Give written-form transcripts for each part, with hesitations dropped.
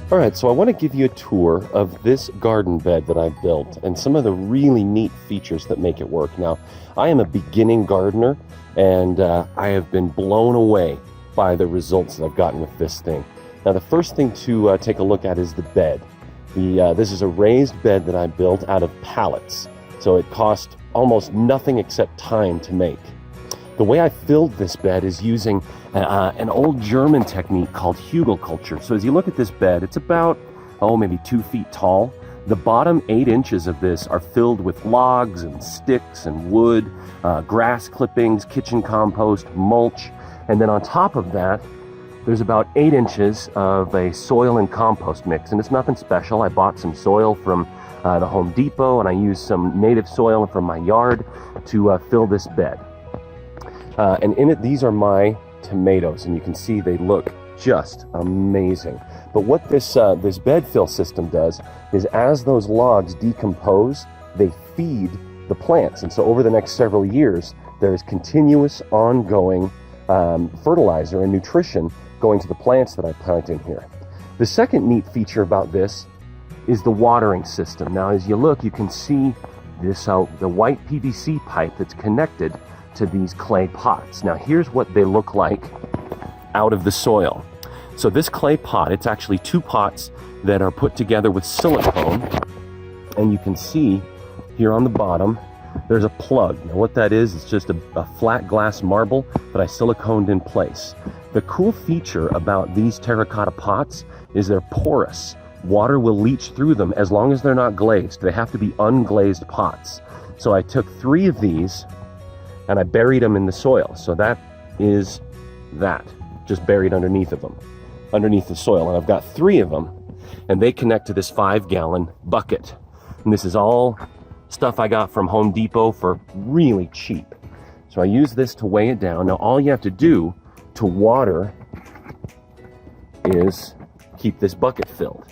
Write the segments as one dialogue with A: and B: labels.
A: All right, so I want to give you a tour of this garden bed that I built and some of the really neat features that make it work. Now, I am a beginning gardener, and I have been blown away by the results that I've gotten with this thing. Now, the first thing to take a look at is the bed. This is a raised bed that I built out of pallets, so it cost almost nothing except time to make. The way I filled this bed is using an old German technique called hugulkultur. So as you look at this bed, it's about, maybe 2 feet tall. The bottom 8 inches of this are filled with logs and sticks and wood, grass clippings, kitchen compost, mulch. And then on top of that, there's about 8 inches of a soil and compost mix. And it's nothing special. I bought some soil from the Home Depot, and I used some native soil from my yard to fill this bed. And in it, these are my tomatoes, and you can see they look just amazing. But what this bed fill system does is, as those logs decompose, they feed the plants. And so over the next several years, there is continuous ongoing fertilizer and nutrition going to the plants that I plant in here. The second neat feature about this is the watering system. Now, as you look, you can see this the white PVC pipe that's connected to these clay pots. Now, here's what they look like out of the soil. So this clay pot, it's actually 2 pots that are put together with silicone, and you can see here on the bottom there's a plug. Now, what that is, it's just a flat glass marble that I siliconed in place. The cool feature about these terracotta pots is they're porous. Water will leach through them as long as they're not glazed. They have to be unglazed pots. So I took 3 of these and I buried them in the soil. So that is just buried underneath the soil. And I've got 3 of them, and they connect to this 5-gallon bucket. And this is all stuff I got from Home Depot for really cheap. So I use this to weigh it down. Now, all you have to do to water is keep this bucket filled.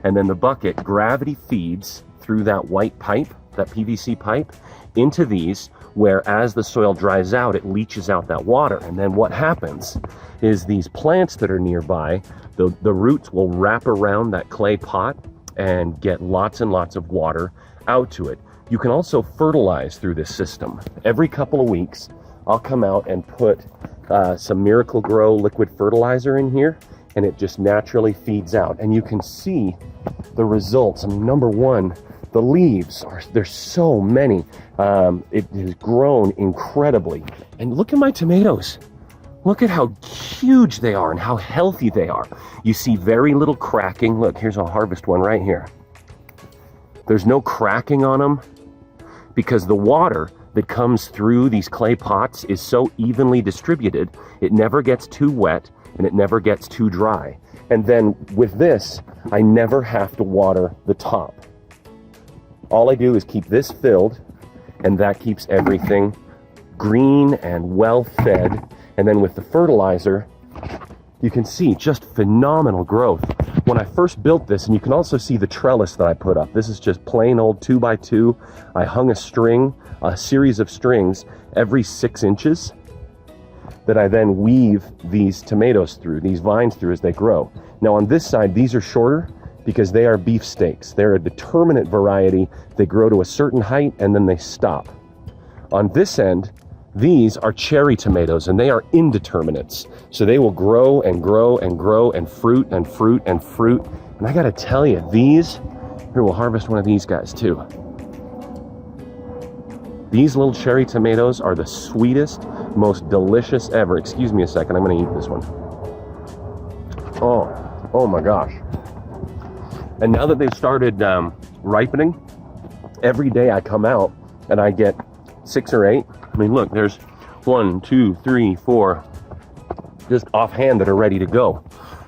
A: And then the bucket gravity feeds through that white pipe, that PVC pipe, into these, where as the soil dries out, it leaches out that water. And then what happens is these plants that are nearby, the roots will wrap around that clay pot and get lots and lots of water out to it. You can also fertilize through this system. Every couple of weeks, I'll come out and put some Miracle-Gro liquid fertilizer in here, and it just naturally feeds out. And you can see the results. I mean, number one, the leaves there's so many. It has grown incredibly. And look at my tomatoes. Look at how huge they are and how healthy they are. You see very little cracking. Look, here's a harvest one right here. There's no cracking on them because the water that comes through these clay pots is so evenly distributed. It never gets too wet and it never gets too dry. And then with this, I never have to water the top. All I do is keep this filled, and that keeps everything green and well fed. And then with the fertilizer, you can see just phenomenal growth. When I first built this, and you can also see the trellis that I put up. This is just plain old 2x2. I hung a series of strings every 6 inches that I then weave these tomatoes through, these vines through as they grow. Now on this side, these are shorter because they are beefsteaks. They're a determinate variety. They grow to a certain height and then they stop. On this end, these are cherry tomatoes, and they are indeterminates. So they will grow and grow and grow and fruit and fruit and fruit. And I gotta tell you, here we'll harvest one of these guys too. These little cherry tomatoes are the sweetest, most delicious ever. Excuse me a second, I'm gonna eat this one. Oh my gosh. And now that they've started ripening, every day I come out and I get 6 or 8. I mean, look, there's 1, 2, 3, 4, just offhand that are ready to go.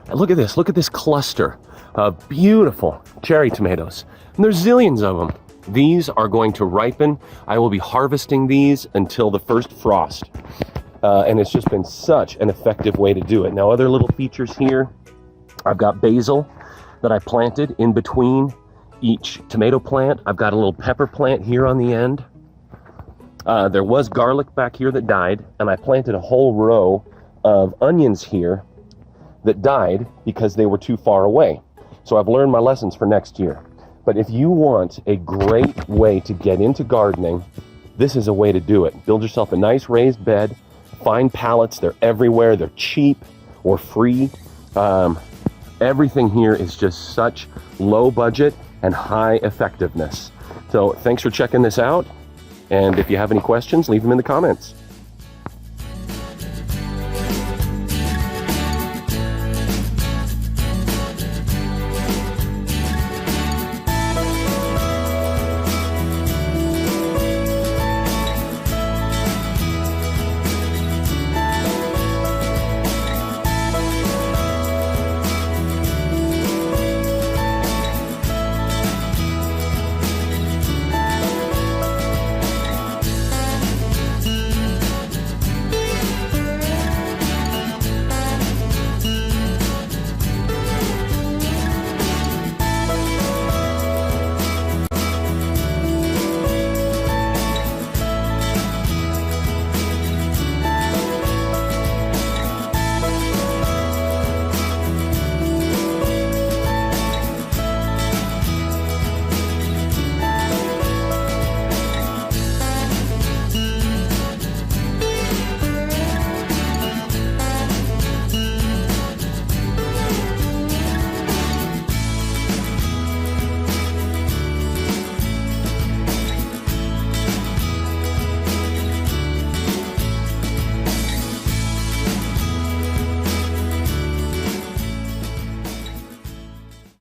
A: And look at this cluster of beautiful cherry tomatoes. And there's zillions of them. These are going to ripen. I will be harvesting these until the first frost. And it's just been such an effective way to do it. Now, other little features here, I've got basil that I planted in between each tomato plant. I've got a little pepper plant here on the end. There was garlic back here that died, and I planted a whole row of onions here that died because they were too far away. So I've learned my lessons for next year. But if you want a great way to get into gardening, this is a way to do it. Build yourself a nice raised bed, find pallets, they're everywhere, they're cheap or free. Everything here is just such low budget and high effectiveness. So thanks for checking this out. And if you have any questions, leave them in the comments.